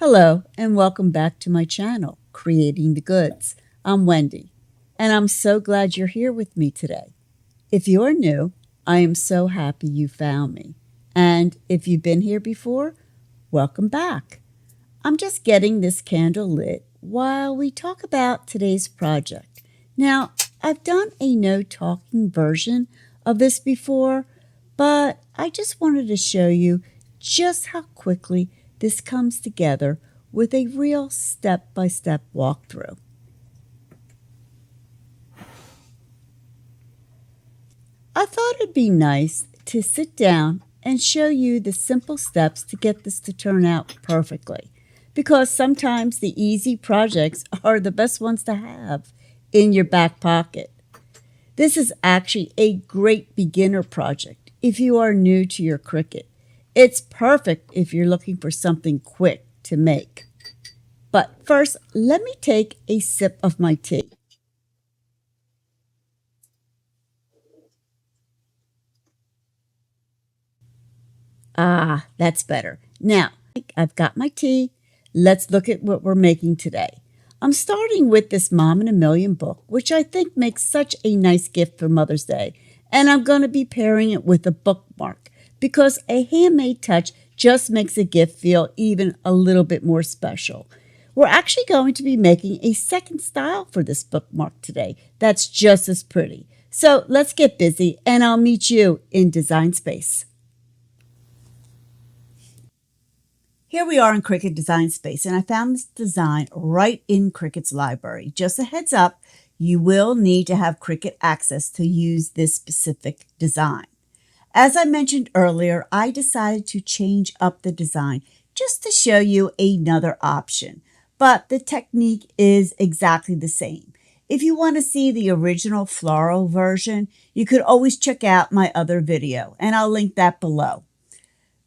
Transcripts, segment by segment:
Hello and welcome back to my channel, Creating the Goods. I'm Wendy, and I'm so glad you're here with me today. If you're new, I am so happy you found me. And if you've been here before, welcome back. I'm just getting this candle lit while we talk about today's project. Now, I've done a no-talking version of this before, but I just wanted to show you just how quickly this comes together with a real step-by-step walkthrough. I thought it'd be nice to sit down and show you the simple steps to get this to turn out perfectly, because sometimes the easy projects are the best ones to have in your back pocket. This is actually a great beginner project if you are new to your Cricut. It's perfect if you're looking for something quick to make. But first, let me take a sip of my tea. Ah, that's better. Now, I've got my tea. Let's look at what we're making today. I'm starting with this Mom in a Million book, which I think makes such a nice gift for Mother's Day. And I'm going to be pairing it with a bookmark, because a handmade touch just makes a gift feel even a little bit more special. We're actually going to be making a second style for this bookmark today that's just as pretty. So let's get busy and I'll meet you in Design Space. Here we are in Cricut Design Space, and I found this design right in Cricut's library. Just a heads up, you will need to have Cricut access to use this specific design. As I mentioned earlier, I decided to change up the design just to show you another option, but the technique is exactly the same. If you want to see the original floral version, you could always check out my other video, and I'll link that below.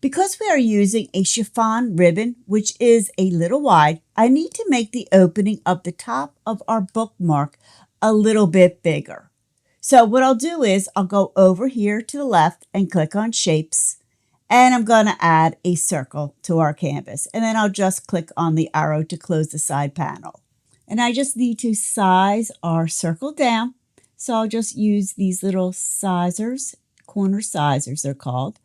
Because we are using a chiffon ribbon, which is a little wide, I need to make the opening of the top of our bookmark a little bit bigger. So what I'll do is I'll go over here to the left and click on Shapes, and I'm going to add a circle to our canvas. And then I'll just click on the arrow to close the side panel. And I just need to size our circle down. So I'll just use these little sizers, corner sizers they're called.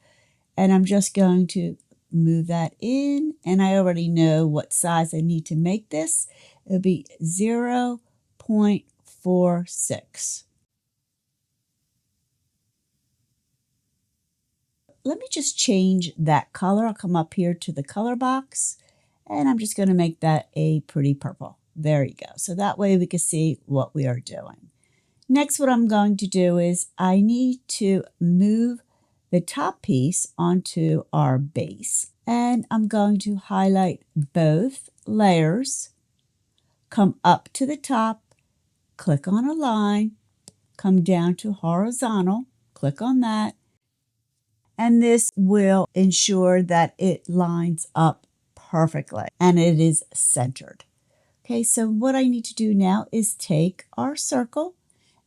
And I'm just going to move that in. And I already know what size I need to make this. It'll be 0.46. Let me just change that color. I'll come up here to the color box, and I'm just going to make that a pretty purple. There you go. So that way we can see what we are doing. Next, what I'm going to do is I need to move the top piece onto our base, and I'm going to highlight both layers, come up to the top, click on a line, come down to horizontal, click on that, and this will ensure that it lines up perfectly and it is centered. Okay, so what I need to do now is take our circle,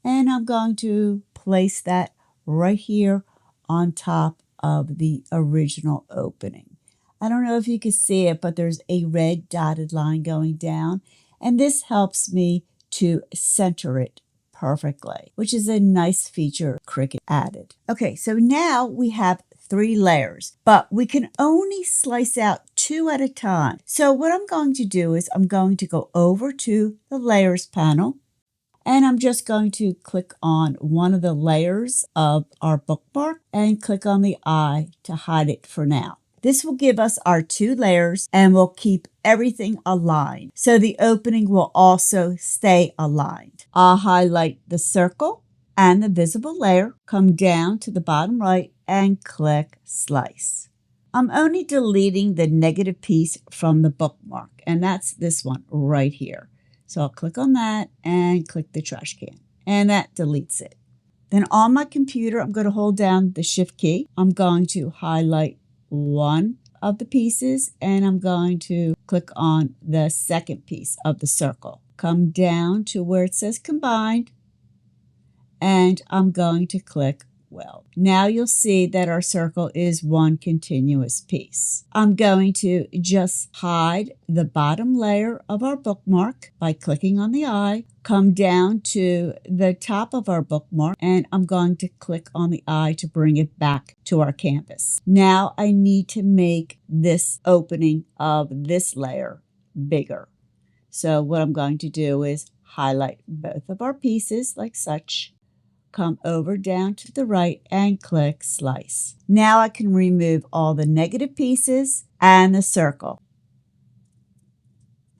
and I'm going to place that right here on top of the original opening. I don't know if you can see it, but there's a red dotted line going down, and this helps me to center it perfectly, which is a nice feature Cricut added. Okay, so now we have 3 layers, but we can only slice out 2 at a time. So what I'm going to do is I'm going to go over to the layers panel, and I'm just going to click on one of the layers of our bookmark and click on the eye to hide it for now. This will give us our 2 layers and will keep everything aligned. So the opening will also stay aligned. I'll highlight the circle and the visible layer, come down to the bottom right and click Slice. I'm only deleting the negative piece from the bookmark, and that's this one right here. So I'll click on that and click the trash can, and that deletes it. Then on my computer, I'm going to hold down the Shift key. I'm going to highlight one of the pieces, and I'm going to click on the second piece of the circle. Come down to where it says Combined, and I'm going to click well. Now you'll see that our circle is one continuous piece. I'm going to just hide the bottom layer of our bookmark by clicking on the eye, come down to the top of our bookmark, and I'm going to click on the eye to bring it back to our canvas. Now I need to make this opening of this layer bigger. So what I'm going to do is highlight both of our pieces like such, come over down to the right and click slice. Now I can remove all the negative pieces and the circle.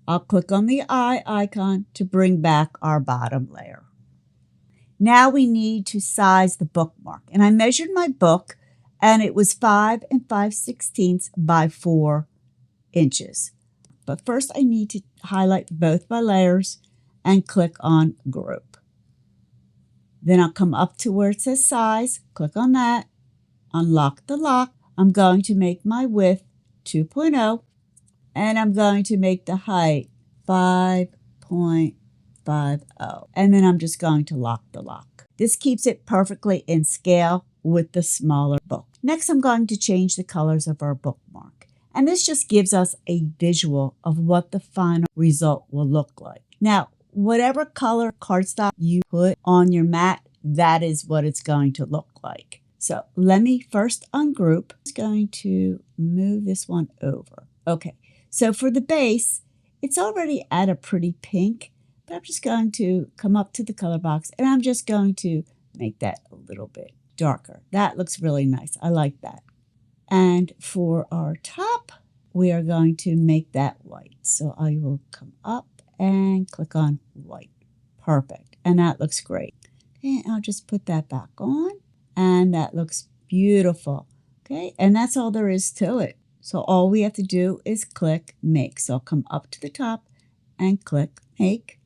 I'll click on the eye icon to bring back our bottom layer. Now we need to size the bookmark. And I measured my book and it was 5 5/16 by 4 inches. But first I need to highlight both my layers and click on group. Then I'll come up to where it says size, click on that, unlock the lock. I'm going to make my width 2.0 and I'm going to make the height 5.50. And then I'm just going to lock the lock. This keeps it perfectly in scale with the smaller book. Next, I'm going to change the colors of our bookmark. And this just gives us a visual of what the final result will look like. Now, whatever color cardstock you put on your mat, that is what it's going to look like. So let me first ungroup. I'm just going to move this one over. Okay, so for the base, it's already at a pretty pink, but I'm just going to come up to the color box and I'm just going to make that a little bit darker. That looks really nice. I like that. And for our top, we are going to make that white. So I will come up and click on white. Perfect. And that looks great. Okay, I'll just put that back on. And that looks beautiful. Okay, and that's all there is to it. So all we have to do is click make. So I'll come up to the top and click make.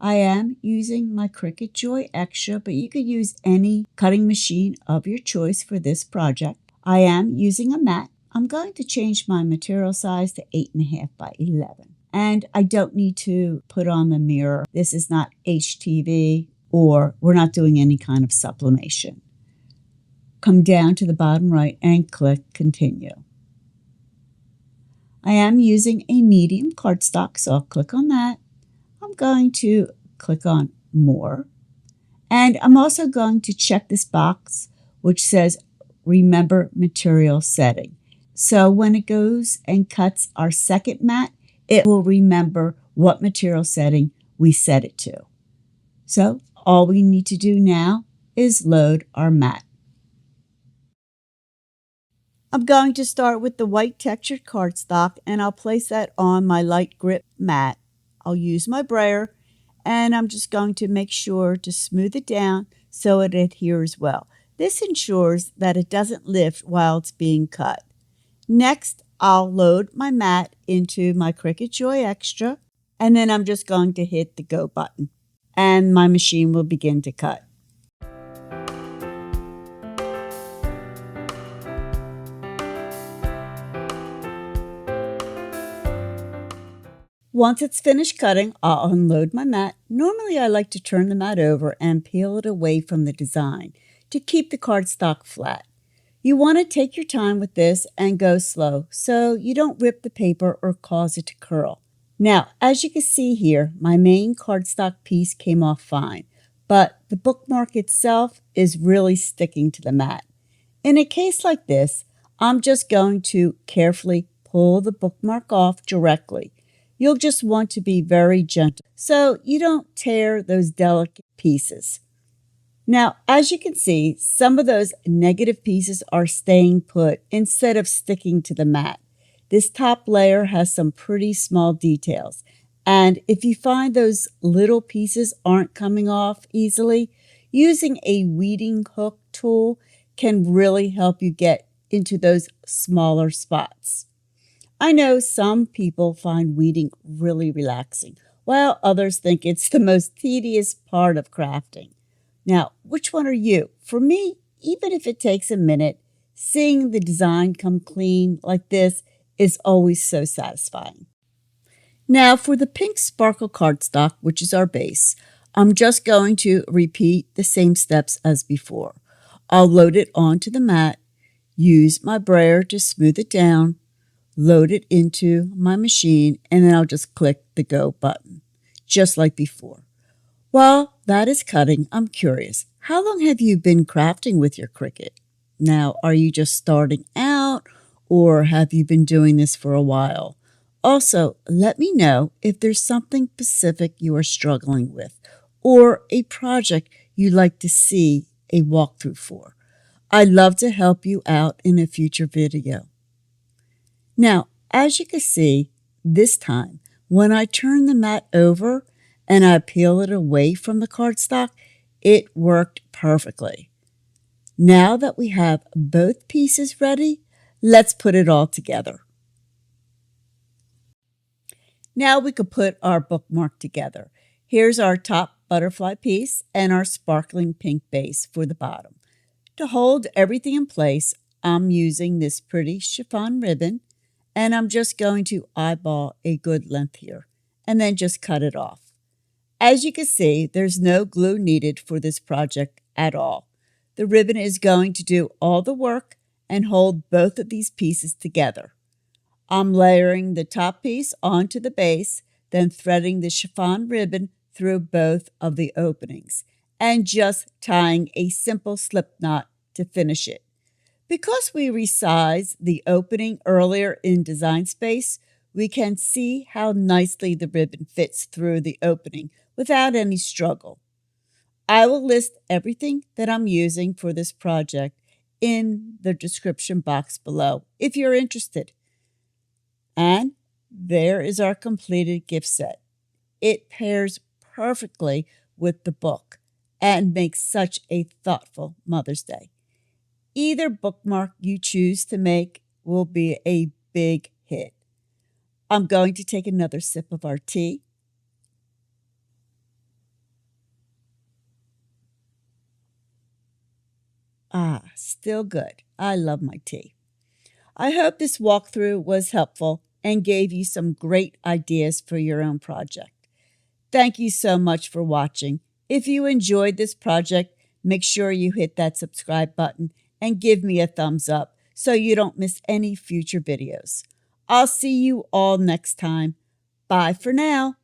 I am using my Cricut Joy Xtra, but you could use any cutting machine of your choice for this project. I am using a mat. I'm going to change my material size to 8.5 by 11. And I don't need to put on the mirror. This is not HTV or we're not doing any kind of sublimation. Come down to the bottom right and click continue. I am using a medium cardstock, so I'll click on that. I'm going to click on more. And I'm also going to check this box which says remember material setting. So when it goes and cuts our second mat, it will remember what material setting we set it to. So all we need to do now is load our mat. I'm going to start with the white textured cardstock and I'll place that on my light grip mat. I'll use my brayer and I'm just going to make sure to smooth it down so it adheres well. This ensures that it doesn't lift while it's being cut. Next, I'll load my mat into my Cricut Joy Xtra and then I'm just going to hit the go button and my machine will begin to cut. Once it's finished cutting, I'll unload my mat. Normally I like to turn the mat over and peel it away from the design to keep the cardstock flat. You want to take your time with this and go slow so you don't rip the paper or cause it to curl. Now, as you can see here, my main cardstock piece came off fine, but the bookmark itself is really sticking to the mat. In a case like this, I'm just going to carefully pull the bookmark off directly. You'll just want to be very gentle so you don't tear those delicate pieces. Now, as you can see, some of those negative pieces are staying put instead of sticking to the mat. This top layer has some pretty small details. And if you find those little pieces aren't coming off easily, using a weeding hook tool can really help you get into those smaller spots. I know some people find weeding really relaxing, while others think it's the most tedious part of crafting. Now, which one are you? For me, even if it takes a minute, seeing the design come clean like this is always so satisfying. Now, for the pink sparkle cardstock, which is our base, I'm just going to repeat the same steps as before. I'll load it onto the mat, use my brayer to smooth it down, load it into my machine, and then I'll just click the go button, just like before. While that is cutting, I'm curious, how long have you been crafting with your Cricut? Now, are you just starting out, or have you been doing this for a while? Also, let me know if there's something specific you are struggling with, or a project you'd like to see a walkthrough for. I'd love to help you out in a future video. Now, as you can see, this time, when I turn the mat over and I peel it away from the cardstock, it worked perfectly. Now that we have both pieces ready, let's put it all together. Now we could put our bookmark together. Here's our top butterfly piece and our sparkling pink base for the bottom. To hold everything in place, I'm using this pretty chiffon ribbon, and I'm just going to eyeball a good length here, and then just cut it off. As you can see, there's no glue needed for this project at all. The ribbon is going to do all the work and hold both of these pieces together. I'm layering the top piece onto the base, then threading the chiffon ribbon through both of the openings, and just tying a simple slip knot to finish it. Because we resized the opening earlier in Design Space, we can see how nicely the ribbon fits through the opening without any struggle. I will list everything that I'm using for this project in the description box below if you're interested. And there is our completed gift set. It pairs perfectly with the book and makes such a thoughtful Mother's Day. Either bookmark you choose to make will be a big hit. I'm going to take another sip of our tea. Still good. I love my tea. I hope this walkthrough was helpful and gave you some great ideas for your own project. Thank you so much for watching. If you enjoyed this project, make sure you hit that subscribe button and give me a thumbs up so you don't miss any future videos. I'll see you all next time. Bye for now.